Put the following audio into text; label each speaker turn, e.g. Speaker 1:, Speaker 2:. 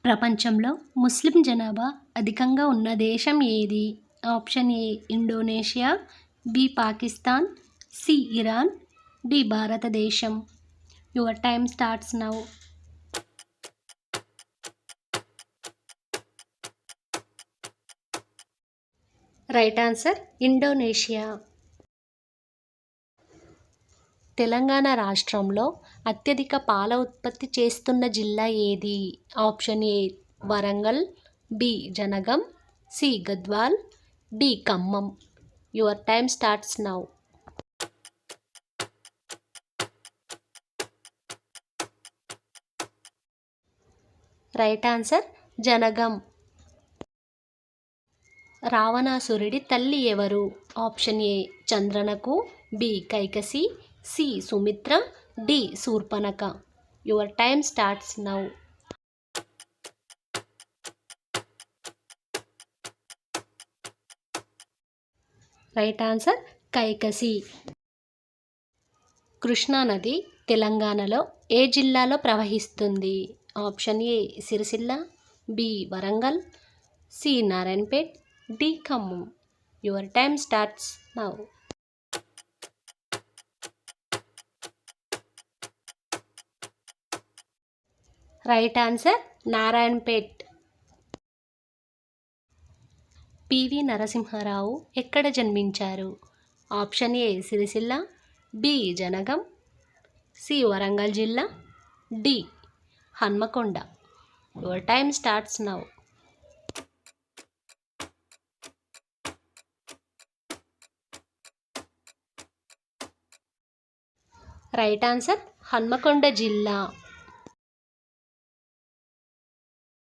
Speaker 1: ప్రపంచంలో ముస్లిం జనాభా అధికంగా ఉన్న దేశం ఏది? Option A Indonesia, B Pakistan, C Iran, D భారతదేశం. Your time starts now. Right answer Indonesia. Telangana రాష్ట్రంలో అత్యధిక పాల ఉత్పత్తి చేస్తున్న జిల్లా ఏది? Option A Warangal, B Jangaon, C Gadwal, D Khammam. Your time starts now. Right answer Jangaon. రావణాసురుడి తల్లి ఎవరు? Option A Chandranakha, B Kaikasi, C Sumitra, D Surpanakha. Your time starts now. Right answer Kaikasi. కృష్ణానది తెలంగాణలో ఏ జిల్లాలో ప్రవహిస్తుంది? Option A Sircilla, B Warangal, C Narayanpet, D Khammam. Your time starts now. Right answer Narayanpet. PV Narasimha Rao ఎక్కడ జన్మించారు? Option A Sircilla, B Jangaon, C Warangal జిల్లా, D Hanamkonda. Your time starts now. Right answer Hanamkonda జిల్లా.